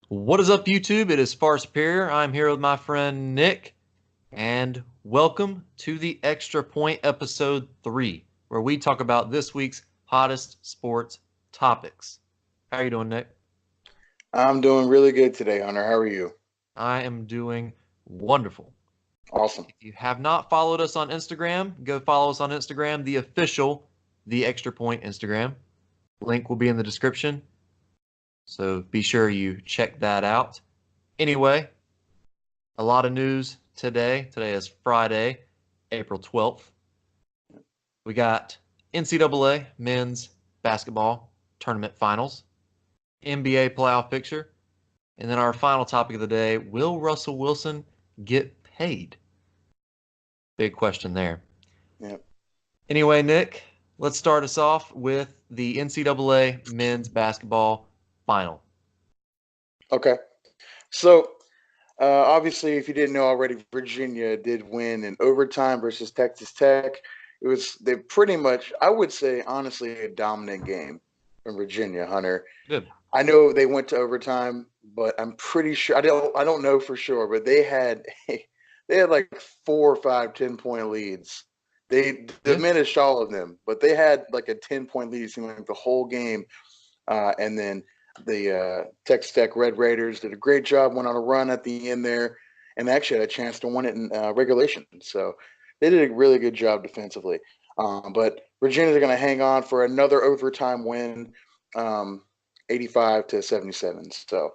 What is up, YouTube? It is Far Superior. I'm here with my friend Nick, and welcome to the Extra Point Episode 3, where we talk about this week's hottest sports topics. How are you doing, Nick? I'm doing really good today, Hunter. How are you? I am doing wonderful. Awesome. If you have not followed us on Instagram, go follow us on Instagram, the official The Extra Point Instagram. Link will be in the description, so be sure you check that out. Anyway, a lot of news today. Today is Friday, April 12th. We got NCAA men's basketball tournament finals, NBA playoff picture, and then our final topic of the day, will Russell Wilson get paid? Big question there. Yep. Anyway, Nick, let's start us off with the NCAA men's basketball final. Okay. So, obviously, if you didn't know already, Virginia did win in overtime versus Texas Tech. They pretty much, I would say, honestly, a dominant game from Virginia, Hunter. Good. I know they went to overtime, but I'm pretty sure I don't know for sure, but they had like 4 or 5 10-point leads. They diminished all of them, but they had like a 10-point lead seeming like the whole game. And then the Texas Tech Red Raiders did a great job, went on a run at the end there, and actually had a chance to win it in regulation. So they did a really good job defensively. But Virginia's going to hang on for another overtime win, 85-77. So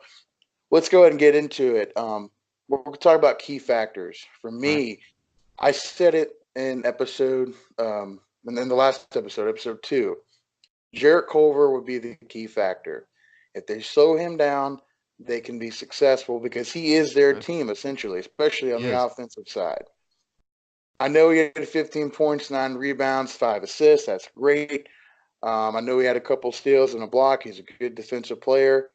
let's go ahead and get into it. We're going to talk about key factors. For me, I said it in episode, and then the last episode 2. Jarrett Culver would be the key factor. If they slow him down, they can be successful because he is their team, essentially, especially on the offensive side. I know he had 15 points, 9 rebounds, 5 assists. That's great. I know he had a couple steals and a block. He's a good defensive player.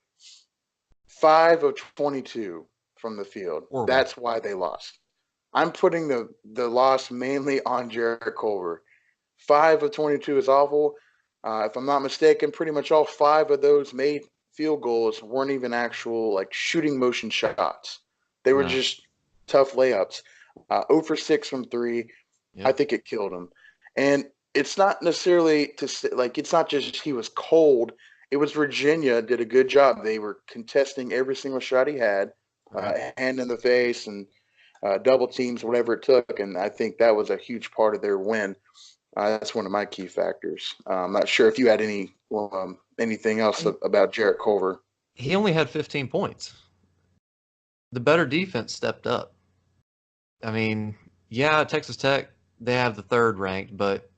5 of 22 from the field. Horrible. That's why they lost. I'm putting the loss mainly on Jarrett Culver. 5 of 22 is awful. If I'm not mistaken, pretty much all 5 of those made field goals weren't even actual like shooting motion shots. They were just tough layups. 0 for 6 from 3. Yep. I think it killed him. And it's not necessarily it's not just he was cold. It was Virginia did a good job. They were contesting every single shot he had, hand in the face and double teams, whatever it took. And I think that was a huge part of their win. That's one of my key factors. I'm not sure if you had anything else about Jarrett Culver. He only had 15 points. The better defense stepped up. I mean, yeah, Texas Tech, they have the 3rd ranked, but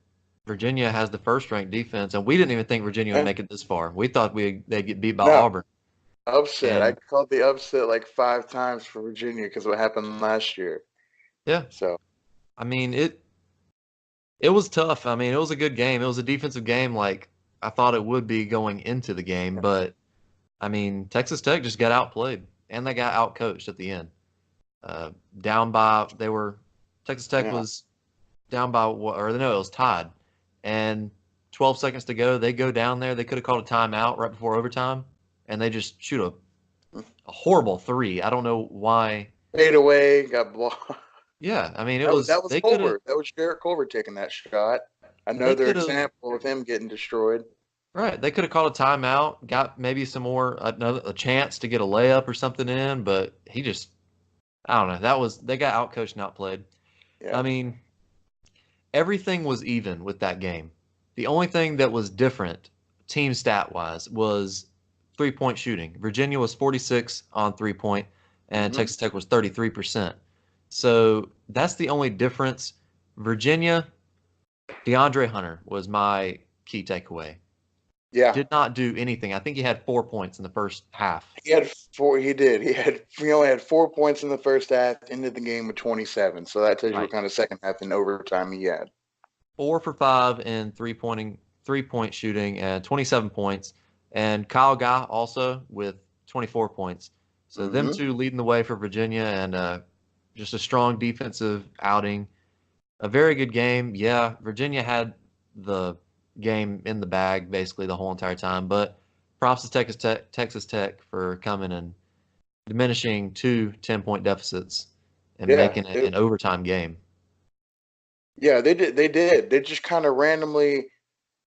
Virginia has the 1st ranked defense, and we didn't even think Virginia would make it this far. We thought they'd get beat by Auburn. Upset. I called the upset like 5 times for Virginia because what happened last year. Yeah. So, I mean, it was tough. I mean, it was a good game. It was a defensive game like I thought it would be going into the game, but I mean, Texas Tech just got outplayed, and they got outcoached at the end. Texas Tech was down by, it was tied, and 12 seconds to go, they go down there. They could have called a timeout right before overtime, and they just shoot a horrible 3. I don't know why. Fade away, got blocked. Yeah, I mean, that was Culver. That was Jarrett Culver taking that shot. Another example of him getting destroyed. Right, they could have called a timeout, got maybe a chance to get a layup or something in, but he just, I don't know. They got outcoached and outplayed. Yeah. I mean, everything was even with that game. The only thing that was different, team stat wise, was 3-point shooting. Virginia was 46 on 3-point, and Texas Tech was 33%. So that's the only difference. Virginia, DeAndre Hunter was my key takeaway. Yeah. Did not do anything. I think he had 4 points in the first half. He had 4. He did. He only had 4 points in the first half, ended the game with 27. So that tells you what kind of second half in overtime he had. 4 for 5 in 3-point shooting and 27 points. And Kyle Guy also with 24 points. So them two leading the way for Virginia, and just a strong defensive outing. A very good game. Yeah, Virginia had the game in the bag basically the whole entire time, but props to Texas Tech for coming and diminishing two 10-point deficits and Yeah, making it an overtime game. yeah, they did. They did. They just kind of randomly.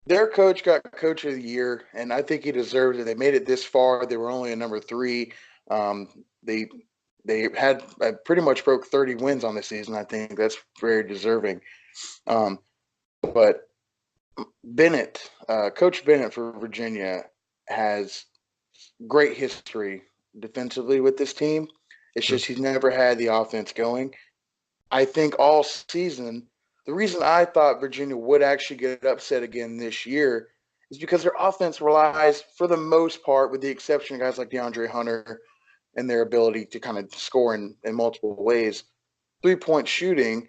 Their coach got coach of the year, and I think he deserves it. They made it this far. They were only a number 3. Um, they they had pretty much broke 30 wins on the season. I think that's very deserving. Um, but Bennett, Coach Bennett for Virginia, has great history defensively with this team. It's Sure. just he's never had the offense going. I think all season, the reason I thought Virginia would actually get upset again this year is because their offense relies, for the most part, with the exception of guys like DeAndre Hunter and their ability to kind of score in multiple ways. 3-point shooting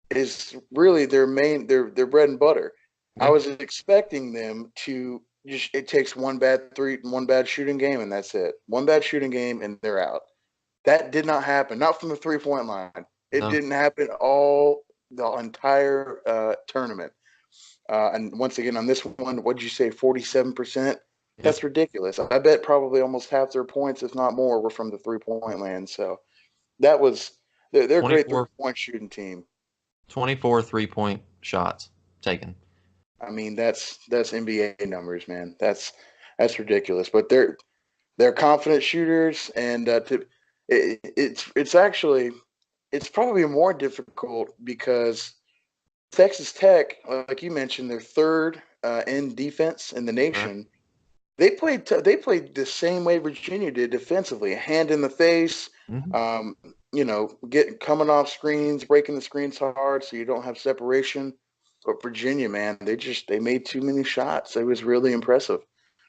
is really their bread and butter. I Yeah. was expecting them to just it takes one bad shooting game, and that's it. One bad shooting game and they're out. That did not happen. Not from the 3-point line. It No. didn't happen the entire tournament. And once again, on this one, what'd you say, 47%? Yeah. That's ridiculous. I bet probably almost half their points, if not more, were from the 3-point land. So that was they're a great 24, 3-point shooting team. 24 3-point shots taken. I mean, that's NBA numbers, man. That's ridiculous. But they're confident shooters, and it's actually it's probably more difficult because Texas Tech, like you mentioned, they're third in defense in the Right. nation. They played the same way Virginia did defensively, a hand in the face, Mm-hmm. um, coming off screens, breaking the screens hard so you don't have separation. But Virginia, man, they made too many shots. It was really impressive.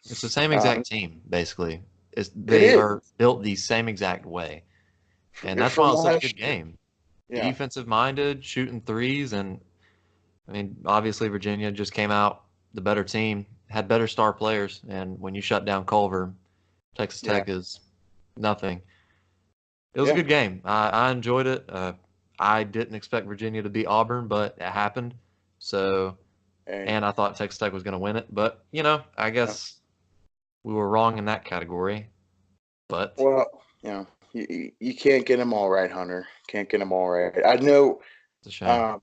It's the same Uh, exact team, basically. it They is are built the same exact way. And that's why from it's such a good last year. game. Yeah, Defensive minded, shooting threes, and I mean, obviously Virginia just came out the better team, had better star players, and when you shut down Culver, Texas yeah, Tech is nothing. It was a yeah. good game. I enjoyed it. I didn't expect Virginia to beat Auburn, but it happened. So, Hey, and I thought Texas Tech was going to win it, but I yeah. guess we were wrong in that category. But Well, you can't get them all right, Hunter. Can't get them all right. I know. it's a shame. Um,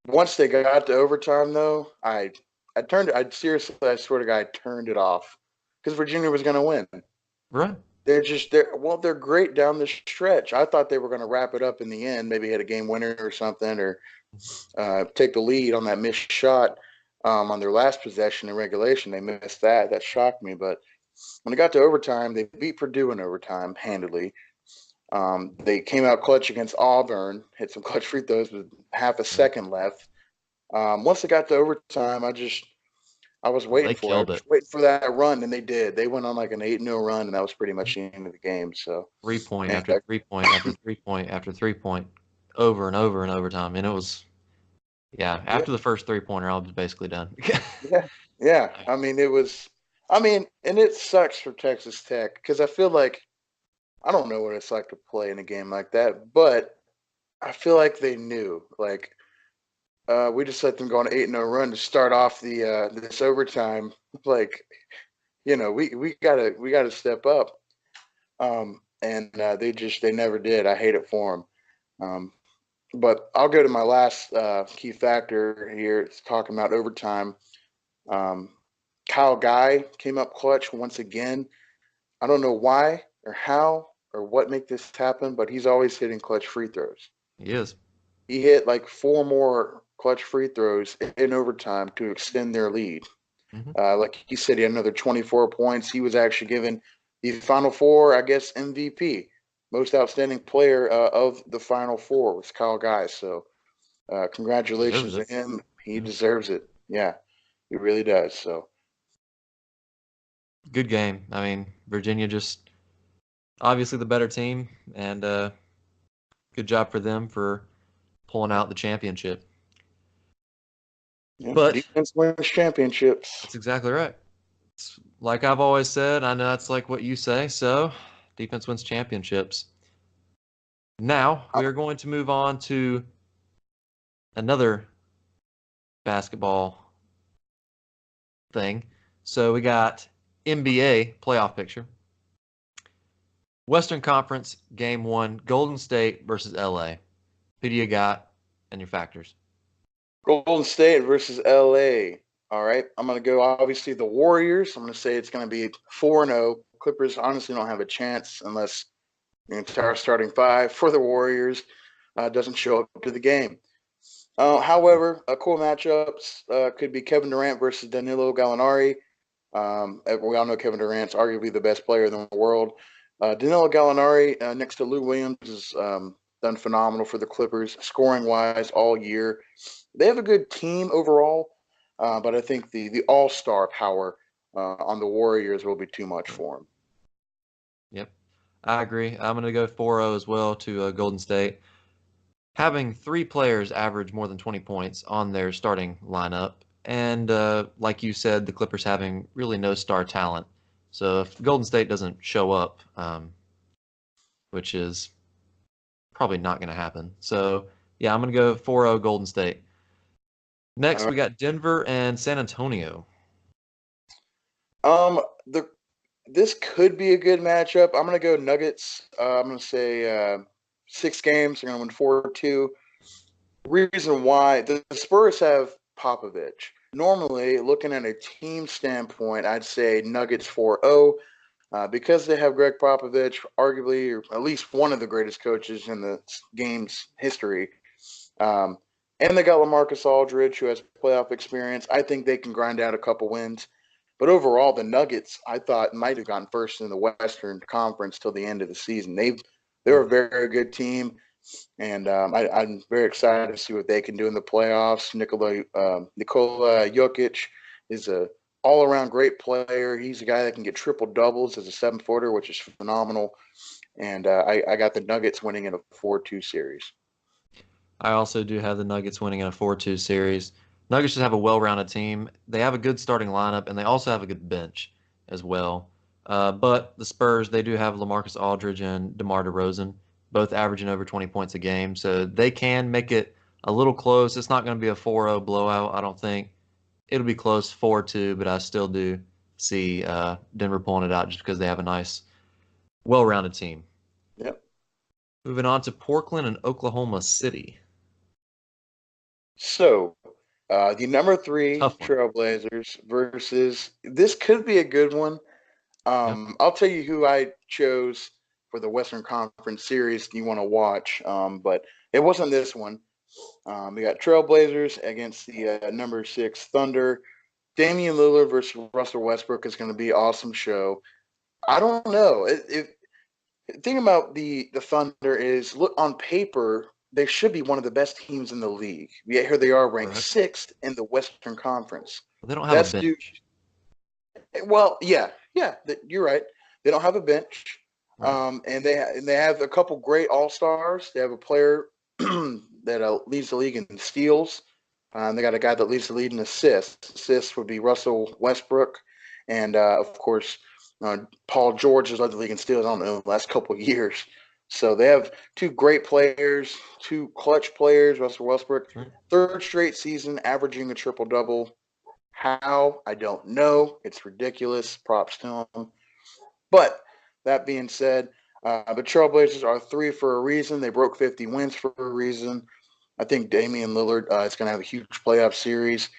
Once they got to overtime, though, I turned. I seriously, I swear to God, I turned it off because Virginia was going to win. Right. They're great down the stretch. I thought they were going to wrap it up in the end, maybe hit a game winner or something, or take the lead on that missed shot on their last possession in regulation. They missed that. That shocked me. But when it got to overtime, they beat Purdue in overtime handedly. They came out clutch against Auburn, hit some clutch free throws with half a Yeah. second left. Once it got to overtime, I was Oh, waiting they for it. I killed was it. waiting for that run, and they did. They went on like an 8-0 run, and that was pretty much the end of the game. So, 3-point and after 3-point after 3-point after 3-point over and over and overtime. And it was, yeah, yeah, after the first 3-pointer, I was basically done. yeah, yeah. I mean, it was. I mean, and it sucks for Texas Tech because I feel like I don't know what it's like to play in a game like that, but I feel like they knew. Like we just let them go on an 8-0 run to start off the this overtime. Like we gotta step up. And they never did. I hate it for them. But I'll go to my last key factor here. It's talking about overtime. Um, Kyle Guy came up clutch once again. I don't know why or how or what make this happen, but he's always hitting clutch free throws. He is. He hit like 4 more clutch free throws in overtime to extend their lead. Hmm. Like he said, he had another 24 points. He was actually given the Final Four, I guess, MVP. Most outstanding player of the Final Four was Kyle Guy. So Deserves congratulations to it. him. He Yeah. deserves it. Yeah, he really does. So Good game. I mean, Virginia just obviously the better team, and good job for them for pulling out the championship. yeah, But defense wins championships. that's exactly right. It's like I've always said. I know that's like what you say. So, defense wins championships. Now we are going to move on to another basketball thing. So we got NBA playoff picture. Western Conference, Game 1, Golden State versus LA. Who do you got and your factors? Golden State versus LA. All right. I'm going to go, obviously, the Warriors. I'm going to say it's going to be 4-0. Clippers honestly don't have a chance unless the entire starting five for the Warriors doesn't show up to the game. However, a cool matchups could be Kevin Durant versus Danilo Gallinari. We all know Kevin Durant's arguably the best player in the world. Danilo Gallinari next to Lou Williams has done phenomenal for the Clippers, scoring-wise all year. They have a good team overall, but I think the all-star power on the Warriors will be too much for them. Yep, I agree. I'm going to go 4-0 as well to Golden State. Having 3 players average more than 20 points on their starting lineup, and like you said, the Clippers having really no star talent. So if Golden State doesn't show up, which is probably not going to happen. So yeah, I'm going to go 4-0 Golden State. Next, we got Denver and San Antonio. This could be a good matchup. I'm going to go Nuggets. I'm going to say 6 games. They're going to win 4-2. Reason why, the Spurs have Popovich. Normally, looking at a team standpoint, I'd say Nuggets 4-0. Because they have Greg Popovich, arguably, or at least one of the greatest coaches in the game's history. And they got LaMarcus Aldridge, who has playoff experience. I think they can grind out a couple wins. But overall, the Nuggets, I thought, might have gotten first in the Western Conference till the end of the season. They're a very good team, and I'm very excited to see what they can do in the playoffs. Nikola Jokic is a all-around great player. He's a guy that can get triple doubles as a 7-footer, which is phenomenal. And I got the Nuggets winning in a 4-2 series. I also do have the Nuggets winning in a 4-2 series. Nuggets just have a well-rounded team. They have a good starting lineup, and they also have a good bench as well. But the Spurs, they do have LaMarcus Aldridge and DeMar DeRozan, both averaging over 20 points a game. So they can make it a little close. It's not going to be a 4-0 blowout, I don't think. It'll be close 4-2, but I still do see Denver pulling it out just because they have a nice, well-rounded team. Yep. Moving on to Portland and Oklahoma City. So, the number 3 Trailblazers versus, this could be a good one. I'll tell you who I chose for the Western Conference series you want to watch, but it wasn't this one. We got Trailblazers against the number 6 Thunder. Damian Lillard versus Russell Westbrook is going to be an awesome show. I don't know. The thing about the Thunder is, look, on paper, they should be one of the best teams in the league. Yet here they are ranked 6th in the Western Conference. They don't have a bench. Well, yeah, you're right. They don't have a bench, and they have a couple great all-stars. They have a player that leads the league in steals. They got a guy that leads the league in assists. Assists would be Russell Westbrook, and of course, Paul George has led the league in steals, I don't know, the last couple of years. So they have 2 great players, 2 clutch players, Russell Westbrook, 3rd straight season averaging a triple-double. How? I don't know. It's ridiculous. Props to him. But that being said, the Trailblazers are 3 for a reason. They broke 50 wins for a reason. I think Damian Lillard is going to have a huge playoff series.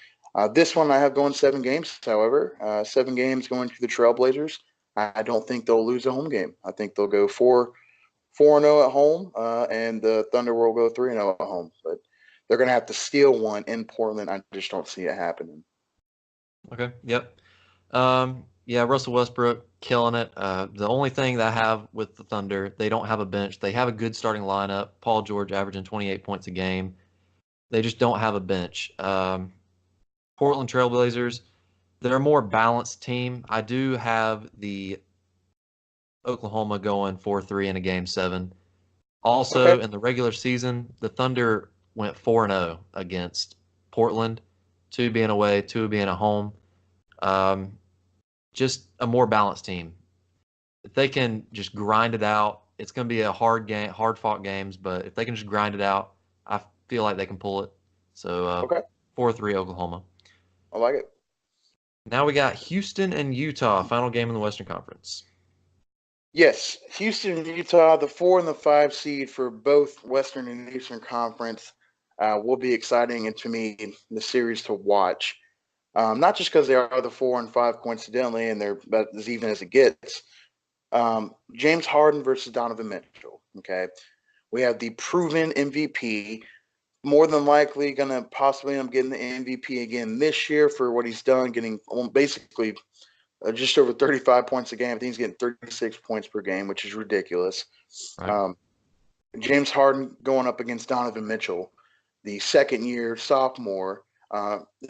This one I have going 7 games, however. 7 games going to the Trailblazers. I don't think they'll lose a home game. I think they'll go 4-0 at home, and the Thunder will go 3-0 at home. But they're going to have to steal one in Portland. I just don't see it happening. Okay, yep. Yeah, Russell Westbrook killing it. The only thing that I have with the Thunder, they don't have a bench. They have a good starting lineup. Paul George averaging 28 points a game. They just don't have a bench. Portland Trailblazers, they're a more balanced team. I do have the Oklahoma going 4-3 in a game 7. Also, in the regular season, the Thunder went 4-0 against Portland, 2 being away, 2 being at home. Just a more balanced team. If they can just grind it out, it's going to be a hard game, hard-fought games, but if they can just grind it out, I feel like they can pull it. So 4-3 Oklahoma. I like it. Now we got Houston and Utah, final game in the Western Conference. Yes, Houston and Utah, the 4 and the 5 seed for both Western and Eastern Conference, will be exciting and to me the series to watch. Not just because they are the 4 and 5 coincidentally, and they're about as even as it gets. James Harden versus Donovan Mitchell. Okay, we have the proven MVP, more than likely going to possibly end up getting the MVP again this year for what he's done, getting basically just over 35 points a game. I think he's getting 36 points per game, which is ridiculous. Right. James Harden going up against Donovan Mitchell, the second-year sophomore,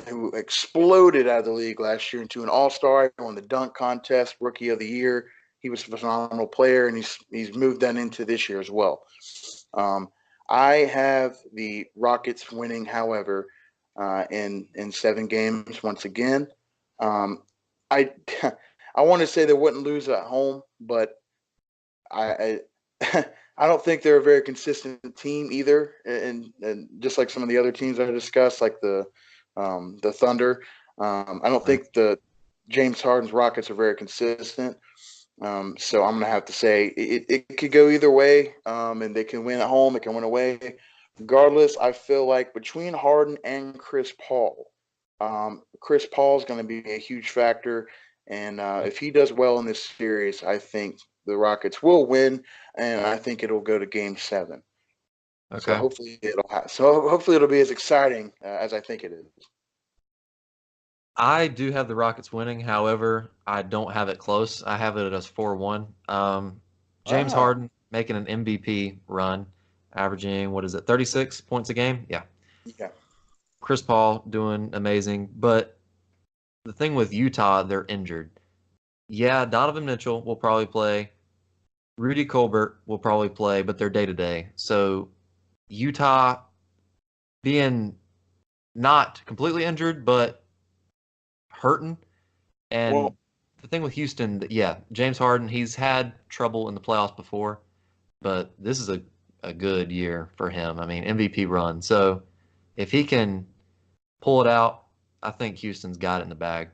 who exploded out of the league last year into an all-star, won the dunk contest, rookie of the year. He was a phenomenal player, and he's moved that into this year as well. I have the Rockets winning, however, in 7 games once again. I I want to say they wouldn't lose at home, but I I don't think they're a very consistent team either, and just like some of the other teams I discussed, like the Thunder, I don't Right. think the James Harden's Rockets are very consistent. So I'm gonna have to say it could go either way, and they can win at home, it can win away. Regardless, I feel like between Harden and Chris Paul is going to be a huge factor, and if he does well in this series, I think the Rockets will win, and I think it'll go to Game 7. So Okay. hopefully it'll be as exciting as I think it is. I do have the Rockets winning. However, I don't have it close. I have it as 4-1. James Ah, Harden making an MVP run, averaging, what is it, 36 points a game? Yeah. yeah. Chris Paul doing amazing. But the thing with Utah, they're injured. Yeah, Donovan Mitchell will probably play. Rudy Colbert will probably play, but they're day to day. So Utah being not completely injured, but hurting. And Well, the thing with Houston, yeah, James Harden, he's had trouble in the playoffs before, but this is a good year for him. I mean, MVP run. So if he can pull it out, I think Houston's got it in the bag.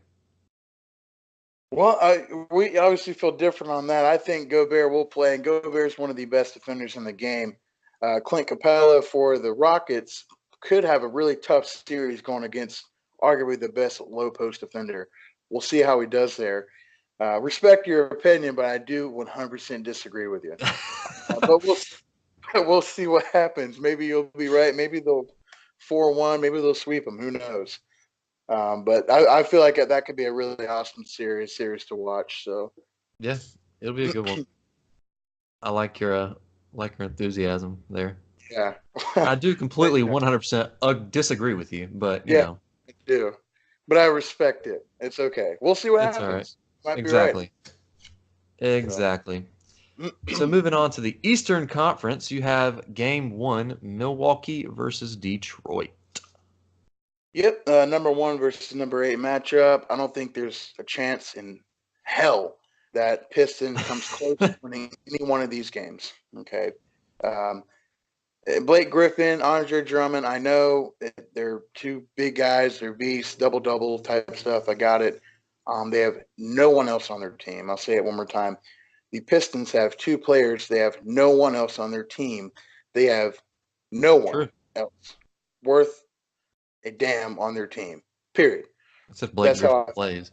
we obviously feel different on that. I think Gobert will play, and Gobert is one of the best defenders in the game. Clint Capella for the Rockets could have a really tough series going against arguably the best low post defender. We'll see how he does there. Respect your opinion, but I do 100% disagree with you. But we'll see what happens. Maybe you'll be right. Maybe they'll 4-1. Maybe they'll sweep them. Who knows? But I feel like that could be a really awesome series to watch. So Yeah, it'll be a good one. I like your enthusiasm there. yeah, I do completely 100% disagree with you, but yeah, I do. But I respect it. It's okay. We'll see what it's all right. happens. Might be right. Exactly. So. Exactly. So moving on to the Eastern Conference, you have Game 1, Milwaukee versus Detroit. Yep, number 1 versus number 8 matchup. I don't think there's a chance in hell that Pistons comes close to winning any one of these games. Okay. Um, Blake Griffin, Andre Drummond, I know they're 2 big guys. They're beasts, double-double type stuff. I got it. They have no one else on their team. I'll say it one more time. The Pistons have 2 players. They have no one else on their team. They have no one True. else worth a damn on their team. Period. Except Blake That's Griffin how I feel. plays.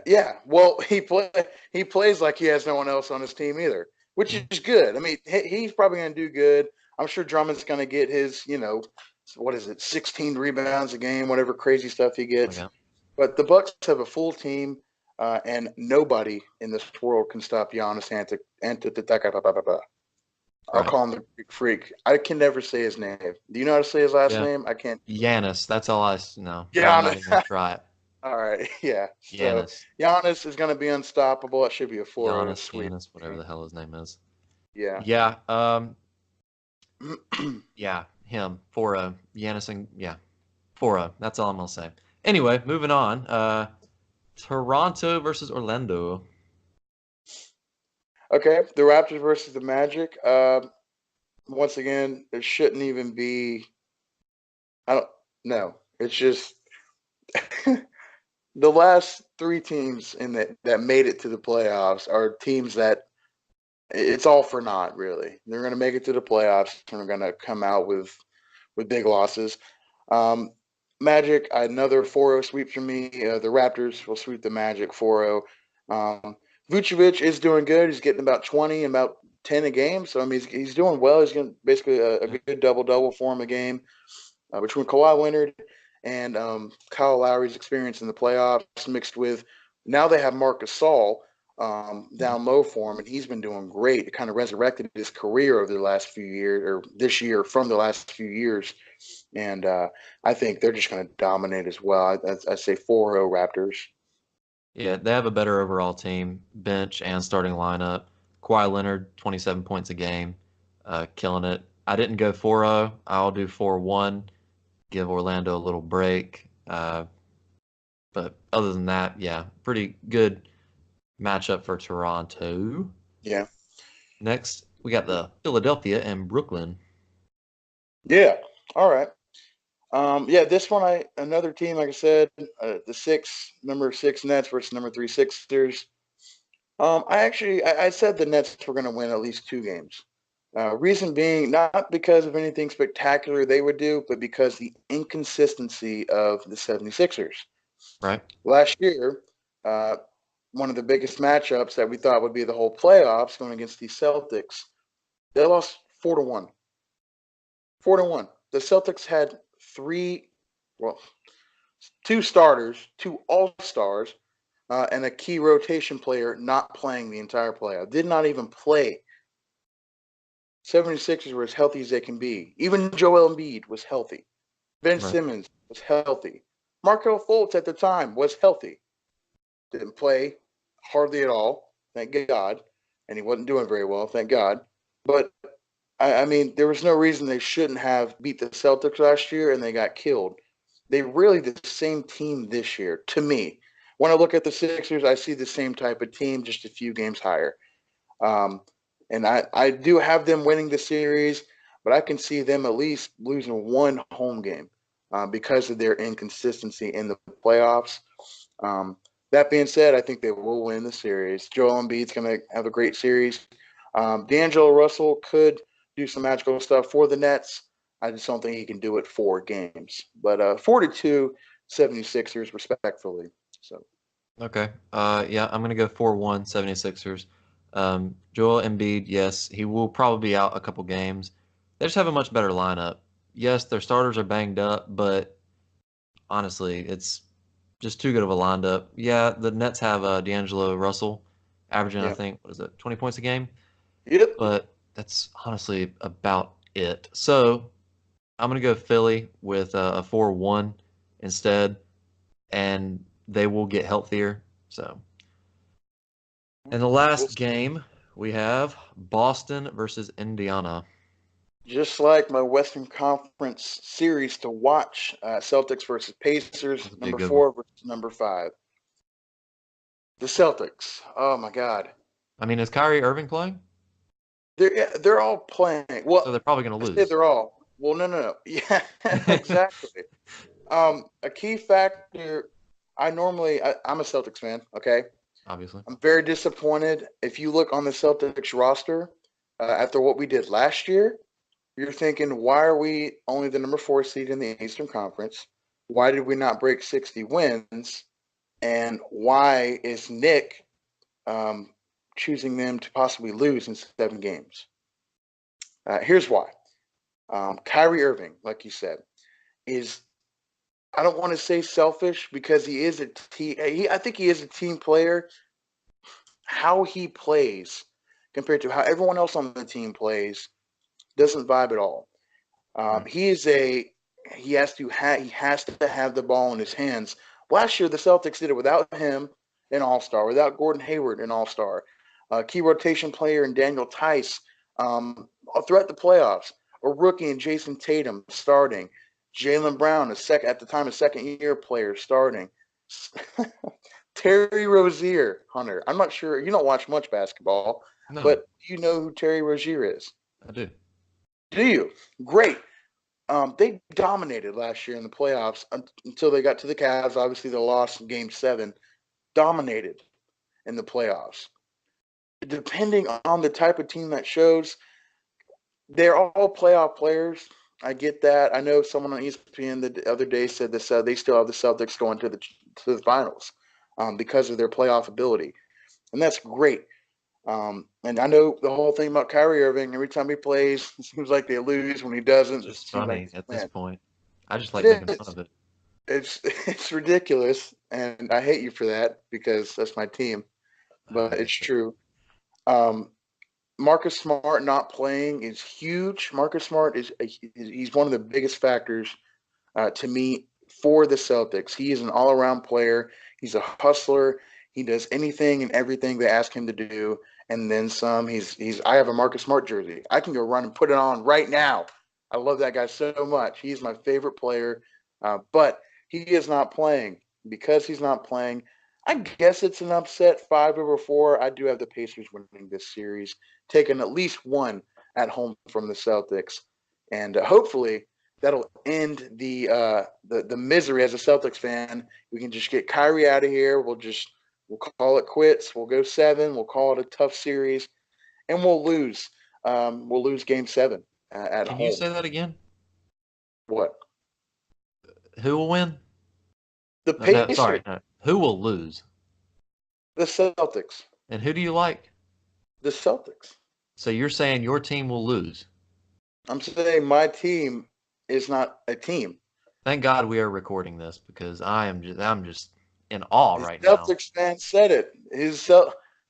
Yeah. Well, he plays like he has no one else on his team either, which Mm, is good. I mean, he's probably going to do good. I'm sure Drummond's going to get his, what is it, 16 rebounds a game, whatever crazy stuff he gets. okay. But the Bucks have a full team, and nobody in this world can stop Giannis Antetokounmpo. I'll Right. call him the Greek Freak. I can never say his name. Do you know how to say his last Yeah. name? I can't. Giannis. That's all know. I'm not Giannis. even going to try it. All right, yeah. So Giannis. Giannis is going to be unstoppable. It should be a 4-0 Giannis. sweep. Giannis. Whatever the hell his name is. Yeah. Yeah. Yeah. Him. 4-0. Giannis and, yeah. 4-0. That's all I'm going to say. Anyway, moving on. Toronto versus Orlando. Okay, the Raptors versus the Magic. Once again, it shouldn't even be. I don't know. It's just the last three teams in that made it to the playoffs are teams that it's all for naught, really. They're going to make it to the playoffs and they're going to come out with big losses. Um, Magic, another 4-0 sweep for me. The Raptors will sweep the Magic 4-0. Vucevic is doing good. He's getting about 20 and about 10 a game. So, I mean, he's doing well. He's getting basically a good double-double for him a game. Between Kawhi Leonard and Kyle Lowry's experience in the playoffs mixed with now they have Marc Gasol down low for him, and he's been doing great. It kind of resurrected his career over the last few years, or this year from the last few years. And I think they're just going to dominate as well. I say 4-0 Raptors. Yeah, they have a better overall team, bench and starting lineup. Kawhi Leonard, 27 points a game, killing it. I didn't go 4-0. I'll do 4-1, give Orlando a little break. But other than that, yeah, pretty good matchup for Toronto. Yeah. Next, we got the Philadelphia and Brooklyn. Yeah. All right. Yeah, this one, another team, like I said, the number 6 Nets versus number 3 Sixers. I said the Nets were going to win at least 2 games. Reason being, not because of anything spectacular they would do, but because the inconsistency of the 76ers. Right. Last year, one of the biggest matchups that we thought would be the whole playoffs going against the Celtics, they lost 4-1. 4-1. The Celtics had 2 starters, 2 all-stars, and a key rotation player not playing the entire playoff. Did not even play. 76ers were as healthy as they can be. Even Joel Embiid was healthy. Ben Simmons was healthy. Markelle Fultz at the time was healthy. Didn't play hardly at all, thank God. And he wasn't doing very well, thank God. But, I mean, there was no reason they shouldn't have beat the Celtics last year, and they got killed. They really the same team this year, to me. When I look at the Sixers, I see the same type of team, just a few games higher. And I do have them winning the series, but I can see them at least losing 1 home game because of their inconsistency in the playoffs. That being said, I think they will win the series. Joel Embiid's going to have a great series. D'Angelo Russell could do some magical stuff for the Nets. I just don't think he can do it 4 games. But 4-2 76ers, respectfully. So. Okay. Yeah, I'm going to go 4-1 76ers. Joel Embiid, yes, he will probably be out a couple games. They just have a much better lineup. Yes, their starters are banged up, but honestly, it's just too good of a lineup. Yeah, the Nets have D'Angelo Russell averaging, I think, 20 points a game? Yep. But that's honestly about it. So I'm going to go Philly with a 4-1 instead, and they will get healthier. So, in the last game, we have Boston versus Indiana. Just like my Western Conference series to watch, Celtics versus Pacers, number 4 versus number 5. The Celtics. Oh my God. I mean, is Kyrie Irving playing? They're all playing. Well, So they're probably going to lose. I say they're all. Well, no. Yeah, exactly. A key factor. I'm a Celtics fan. Okay. Obviously. I'm very disappointed. If you look on the Celtics roster, after what we did last year, you're thinking, why are we only the number 4 seed in the Eastern Conference? Why did we not break 60 wins? And why is Nick choosing them to possibly lose in 7 games? Here's why. Kyrie Irving, like you said, is, I don't want to say selfish because he is a team. I think he is a team player. How he plays compared to how everyone else on the team plays doesn't vibe at all. He has to have the ball in his hands. Last year, the Celtics did it without him, an all-star, without Gordon Hayward, an all-star, key rotation player in Daniel Tice throughout the playoffs, a rookie in Jason Tatum starting, Jaylen Brown, at the time a second-year player starting, Terry Rozier, Hunter. I'm not sure. You don't watch much basketball, but you know who Terry Rozier is. I do. Do you? Great. They dominated last year in the playoffs until they got to the Cavs. Obviously, they lost in Game 7. Dominated in the playoffs. Depending on the type of team that shows, they're all playoff players. I get that. I know someone on ESPN the other day said this. They still have the Celtics going to the finals because of their playoff ability, and that's great. And I know the whole thing about Kyrie Irving. Every time he plays, it seems like they lose. When he doesn't, it Just seems funny like they at this win. point. I just like It making fun is. of it. It's ridiculous, and I hate you for that because that's my team. But I it's get it. true. Um, Marcus Smart not playing is huge. Marcus Smart he's one of the biggest factors to me for the Celtics. He is an all-around player. He's a hustler. He does anything and everything they ask him to do, and then some. I have a Marcus Smart jersey. I can go run and put it on right now. I love that guy so much. He's my favorite player, but he is not playing. Because he's not playing, I guess it's an upset 5-4. I do have the Pacers winning this series, taking at least one at home from the Celtics, and hopefully that'll end the misery as a Celtics fan. We can just get Kyrie out of here. We'll call it quits. We'll go 7. We'll call it a tough series, and we'll lose. We'll lose Game 7 at Can you home. say that again? What? Who will win? The No, Pacers, sorry. No. Who will lose? the Celtics, And who do you like? the Celtics. So you're saying your team will lose? I'm saying my team is not a team. Thank God we are recording this because I'm just in awe The right now. Celtics fan said it.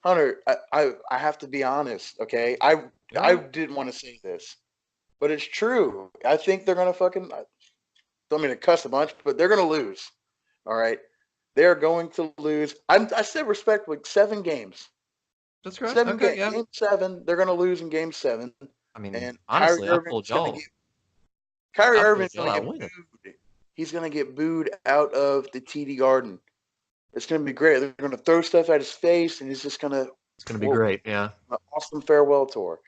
Hunter, I have to be honest, okay? I didn't want to say this, but it's true. I think they're gonna fucking. I don't mean to cuss a bunch, but they're gonna lose. All right, they're going to lose. I said respectfully, 7 games, That's right. 7 Okay, games, yeah. Game 7. They're gonna lose in Game 7, I mean, and honestly, I told y'all. Kyrie I told Irving's y'all gonna I get win. booed. He's gonna get booed out of the TD Garden. It's gonna be great. They're gonna throw stuff at his face, and he's just gonna. It's gonna be great. Yeah. An awesome farewell tour.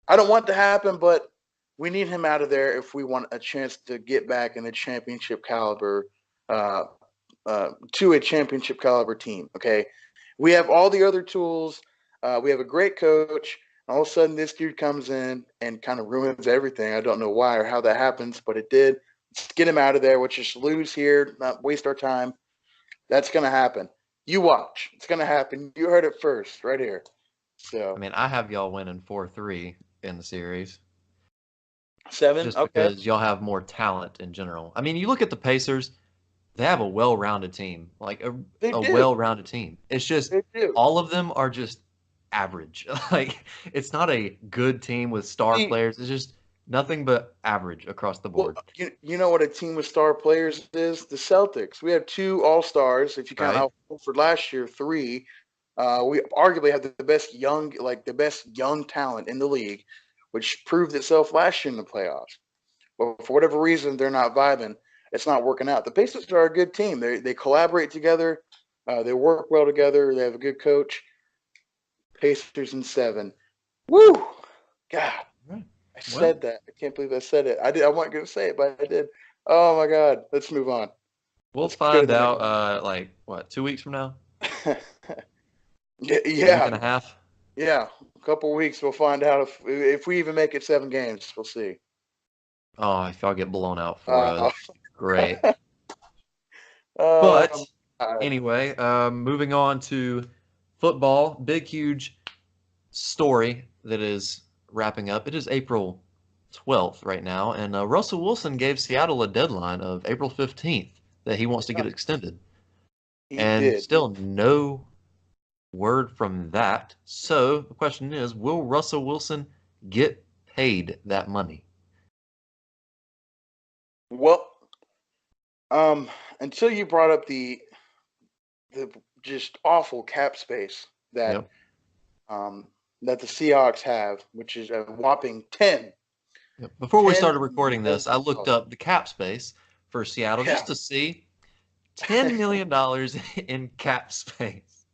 I don't want it to happen, but we need him out of there if we want a chance to get back in the championship caliber, uh, to a championship caliber team. Okay, we have all the other tools. We have a great coach. And all of a sudden, this dude comes in and kind of ruins everything. I don't know why or how that happens, but it did. Let's get him out of there. Let's just lose here, not waste our time. That's going to happen. You watch. It's going to happen. You heard it first right here. So I mean, I have y'all winning 4-3 in the series 7. just Okay. because y'all have more talent in general. I mean, you look at the Pacers, they have a well-rounded team, like They a do. well-rounded team. It's just They do. all of them are just average. Like it's not a good team with star See, players. It's just nothing but average across the well, board, you know what a team with star players is? The Celtics. We have 2 All Stars. If you count right? Al Horford last year, 3. We arguably have the best young talent in the league, which proved itself last year in the playoffs. But for whatever reason, they're not vibing. It's not working out. The Pacers are a good team. They collaborate together. They work well together. They have a good coach. Pacers in 7. Woo! God, Right. I Well, said that. I can't believe I said it. I did. I wasn't going to say it, but I did. Oh my God. Let's move on. we'll Let's go to find the out. next. Like what? 2 weeks from now? Yeah, A week yeah, and a half? yeah. A couple weeks, we'll find out if we even make it 7 games. We'll see. Oh, if y'all get blown out for Uh, us, great. um, But anyway, moving on to football, big, huge story that is wrapping up. It is April 12th right now, and Russell Wilson gave Seattle a deadline of April 15th that he wants to get extended. he And did. still no word from that. So the question is, will Russell Wilson get paid that money? Well, until you brought up the just awful cap space that Yep. um that the Seahawks have, which is a whopping 10, Yep. Before we started recording this, I million looked dollars. up the cap space for Seattle Yeah, just to see $10 million in cap space.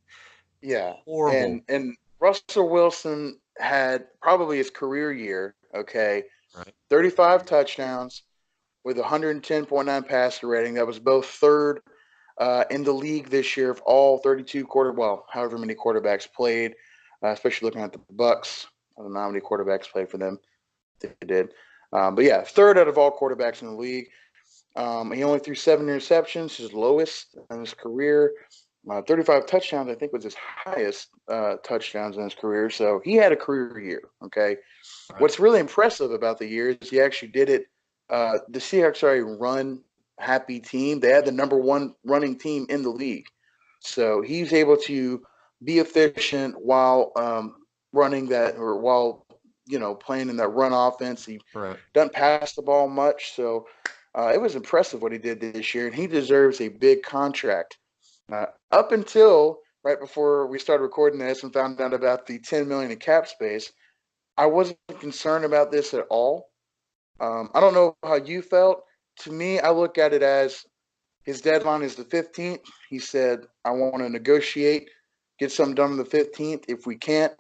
yeah, Horrible. and Russell Wilson had probably his career year. Okay, Right. 35 touchdowns, with 110.9 passer rating. That was both third in the league this year of all 32 however many quarterbacks played, especially looking at the Bucks. I don't know how many quarterbacks played for them. They did. But yeah, third out of all quarterbacks in the league. He only threw 7 interceptions, his lowest in his career. 35 touchdowns, I think, was his highest touchdowns in his career. So he had a career year, okay? Right. What's really impressive about the year is he actually did it. The Seahawks are a run-happy team. They had the number 1 running team in the league. So he's able to be efficient while running that, or while, playing in that run offense. He doesn't pass the ball much. So it was impressive what he did this year, and he deserves a big contract. Up until right before we started recording this and found out about the $10 million in cap space, I wasn't concerned about this at all. I don't know how you felt. To me, I look at it as his deadline is the 15th. He said, I want to negotiate, get something done on the 15th. If we can't,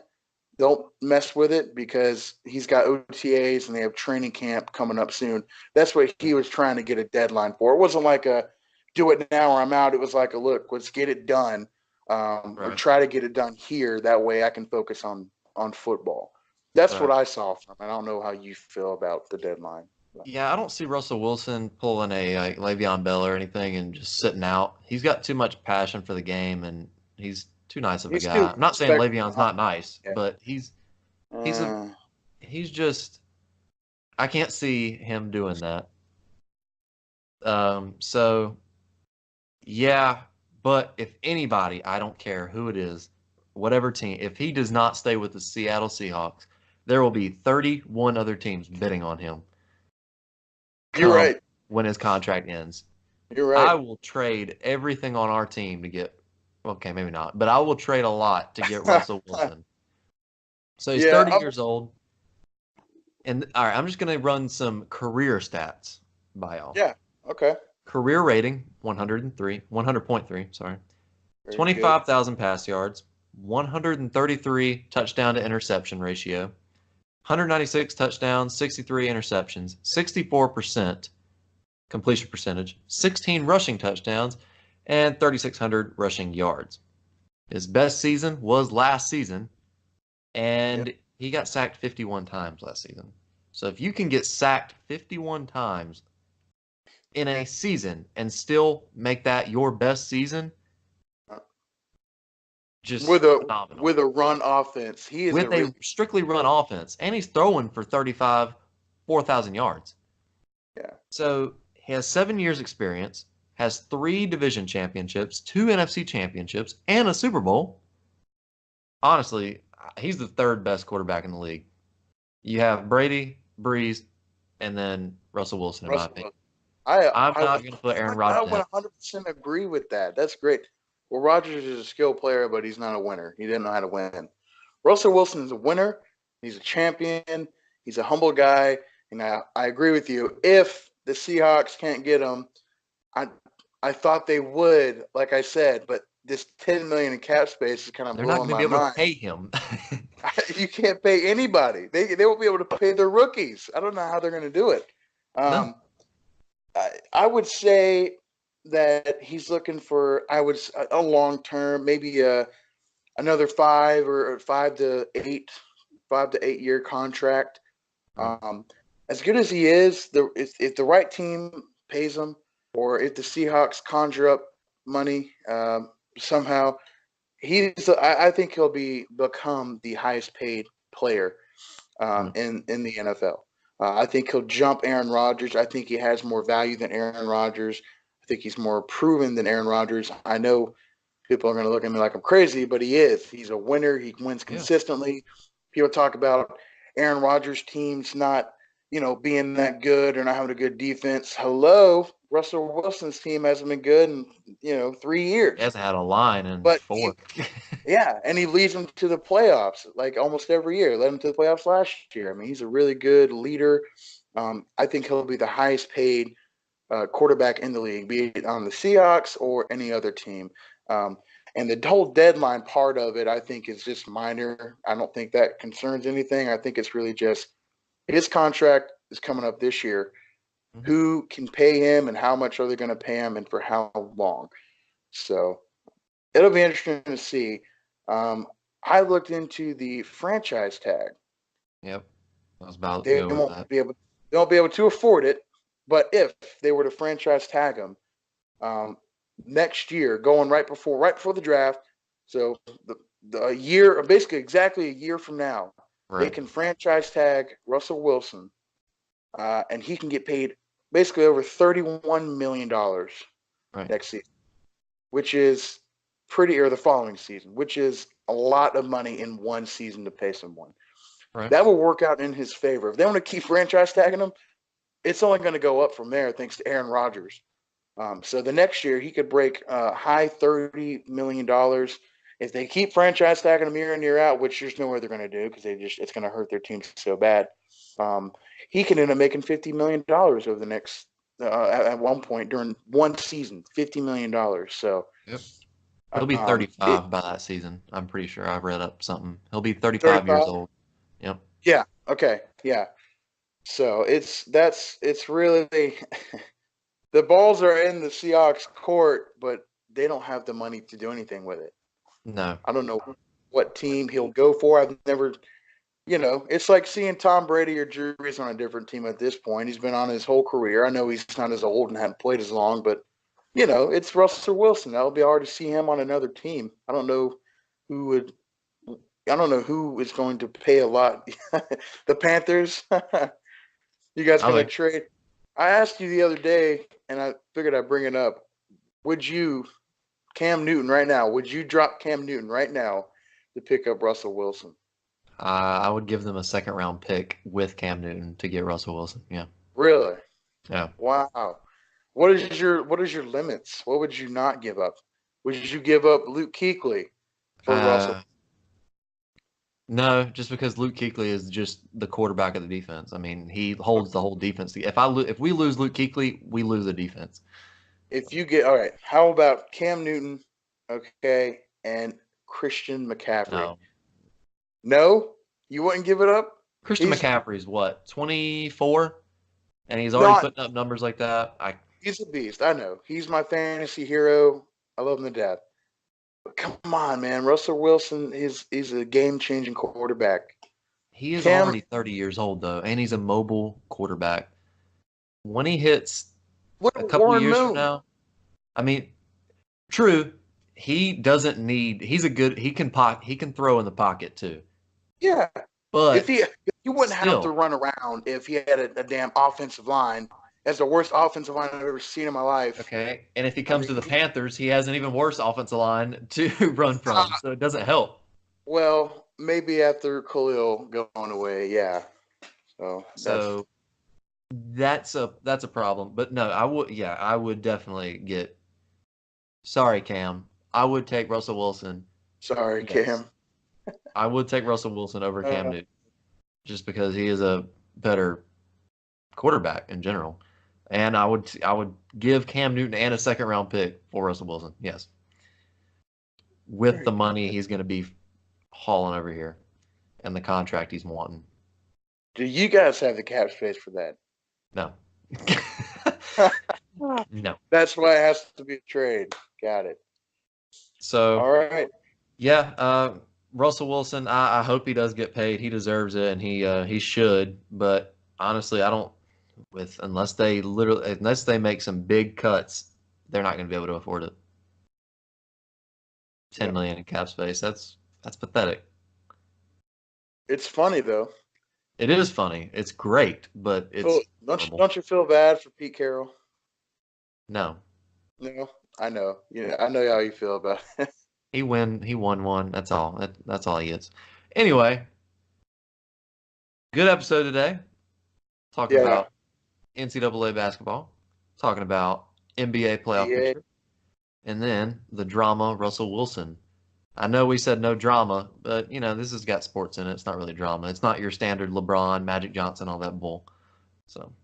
don't mess with it, because he's got OTAs and they have training camp coming up soon. That's what he was trying to get a deadline for. It wasn't like a do it now or I'm out. It was like a look, let's get it done, or try to get it done here. That way I can focus on football. That's what I saw from it. I don't know how you feel about the deadline. Yeah, I don't see Russell Wilson pulling a Le'Veon Bell or anything and just sitting out. He's got too much passion for the game, and he's too nice of a guy. I'm not saying Le'Veon's not nice, but he's just, I can't see him doing that. So yeah, but if anybody, I don't care who it is, whatever team, if he does not stay with the Seattle Seahawks, there will be 31 other teams bidding on him. You're right. When his contract ends. You're right. I will trade everything on our team to get, okay, maybe not, but I will trade a lot to get Russell Wilson. So he's 30 years old. And all right, I'm just going to run some career stats by y'all. Yeah, okay. Career rating, 100.3, sorry. 25,000 pass yards, 133 touchdown to interception ratio, 196 touchdowns, 63 interceptions, 64% completion percentage, 16 rushing touchdowns, and 3,600 rushing yards. His best season was last season, and he got sacked 51 times last season. So if you can get sacked 51 times in a season and still make that your best season, just phenomenal. With a run offense. He is with a strictly run offense, and he's throwing for 4,000 yards. Yeah. So he has 7 years experience, has 3 division championships, 2 NFC championships, and a Super Bowl. Honestly, he's the 3rd best quarterback in the league. You have Brady, Breeze, and then Russell Wilson, in my opinion. I'm not going to put Aaron Rodgers. I 100% agree with that. That's great. Well, Rodgers is a skilled player, but he's not a winner. He didn't know how to win. Russell Wilson is a winner. He's a champion. He's a humble guy. And I agree with you. If the Seahawks can't get him, I thought they would, like I said, but this $10 million in cap space is kind of blowing my mind. They're not going to be able to pay him. You can't pay anybody. They won't be able to pay their rookies. I don't know how they're going to do it. No. I would say that he's looking for a long term, maybe another 5 to 8 year contract. As good as he is, if the right team pays him, or if the Seahawks conjure up money somehow, I think he'll become the highest paid player in the NFL. I think he'll jump Aaron Rodgers. I think he has more value than Aaron Rodgers. I think he's more proven than Aaron Rodgers. I know people are going to look at me like I'm crazy, but he is. He's a winner. He wins consistently. People talk about Aaron Rodgers' teams not, being that good or not having a good defense. Hello, Russell Wilson's team hasn't been good in, 3 years. He hasn't had a line in 4. Yeah, and he leads them to the playoffs like almost every year. Led them to the playoffs last year. I mean, he's a really good leader. I think he'll be the highest paid quarterback in the league, be it on the Seahawks or any other team. And the whole deadline part of it, I think, is just minor. I don't think that concerns anything. I think it's really just his contract is coming up this year. who can pay him and how much are they going to pay him and for how long. So it'll be interesting to see. I looked into the franchise tag. Yep. I was about to They go with that. they won't be able to afford it, but if they were to franchise tag him next year, going right before the draft, so the year, basically exactly a year from now, they Right. can franchise tag Russell Wilson, and he can get paid basically over $31 million Right. next season, which is or the following season, which is a lot of money in one season to pay someone. Right. That will work out in his favor. If they want to keep franchise tagging him, it's only going to go up from there thanks to Aaron Rodgers. So the next year he could break high $30 million. If they keep franchise tagging him year in, year out, which there's no way they're going to do because it's going to hurt their team so bad. He can end up making $50 million over the next at one point during one season, $50 million. So Yep. He'll be 35 by that season. I'm pretty sure I've read up something. He'll be 35 years old. Yep. Yeah. Okay. Yeah. So it's really the balls are in the Seahawks court, but they don't have the money to do anything with it. No. I don't know what team he'll go for. I've never, it's like seeing Tom Brady or Drew Brees on a different team at this point. He's been on his whole career. I know he's not as old and hadn't played as long, but it's Russell Wilson. That'll be hard to see him on another team. I don't know who is going to pay a lot. The Panthers. You guys going to trade? I asked you the other day, and I figured I'd bring it up. Would you, Cam Newton right now, would you drop Cam Newton right now to pick up Russell Wilson? I would give them a second-round pick with Cam Newton to get Russell Wilson. Yeah. Really? Yeah. Wow. What is your limits? What would you not give up? Would you give up Luke Kuechly for Russell? No, just because Luke Kuechly is just the quarterback of the defense. I mean, he holds the whole defense. If we lose Luke Kuechly, we lose the defense. If you get all right, how about Cam Newton, okay, and Christian McCaffrey? No, you wouldn't give it up. Christian McCaffrey's what, 24, and he's already putting up numbers like that. He's a beast. I know. He's my fantasy hero. I love him to death. But come on, man. Russell Wilson is a game-changing quarterback. He is already 30 years old, though, and he's a mobile quarterback. When he hits a couple of years from now, I mean, true, he doesn't need. He can throw in the pocket too. Yeah, but if he wouldn't have to run around if he had a damn offensive line. That's the worst offensive line I've ever seen in my life. Okay, and if he comes to the Panthers, he has an even worse offensive line to run from, so it doesn't help. Well, maybe after Khalil going away, yeah. So that's a problem. But no, I would definitely get. Sorry, Cam. I would take Russell Wilson. Sorry, Cam. I would take Russell Wilson over Cam Newton, just because he is a better quarterback in general. And I would give Cam Newton and a second-round pick for Russell Wilson, yes. With the money he's going to be hauling over here and the contract he's wanting. Do you guys have the cap space for that? No. No. That's why it has to be a trade. Got it. So, all right. Yeah, Russell Wilson, I hope he does get paid. He deserves it, and he should. But honestly, I don't. Unless they make some big cuts, they're not going to be able to afford it. $10 million in cap space. That's pathetic. It's funny though. It is funny. It's great, but it's don't you feel bad for Pete Carroll? No. No, I know. I know how you feel about it. He won one. That's all. That's all he gets. Anyway, good episode today. Talking about NCAA basketball, talking about NBA playoff picture, and then the drama Russell Wilson. I know we said no drama, but this has got sports in it. It's not really drama. It's not your standard LeBron, Magic Johnson, all that bull. So,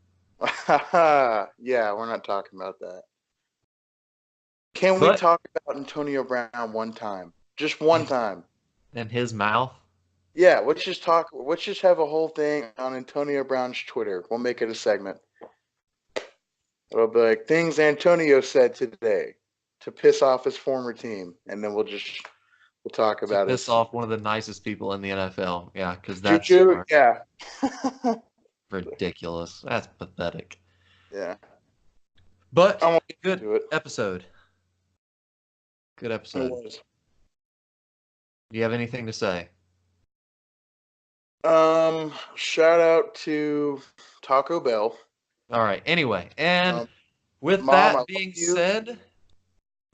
yeah, we're not talking about that. Can we talk about Antonio Brown one time? Just one time. And his mouth? Yeah, let's just have a whole thing on Antonio Brown's Twitter. We'll make it a segment. It'll be like things Antonio said today to piss off his former team, and then we'll talk about Piss it. off one of the nicest people in the NFL. Yeah, because that's Juju, yeah, ridiculous. That's pathetic. yeah. But I won't get good into it. episode. Good It episode. was. Do you have anything to say? Shout out to Taco Bell. All right. Anyway, and with Mom, I that love being you. said,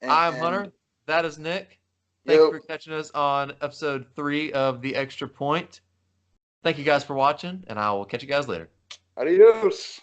I'm Hunter. That is Nick. Thank you for catching us on episode 3 of The Extra Point. Thank you guys for watching, and I will catch you guys later. Adios.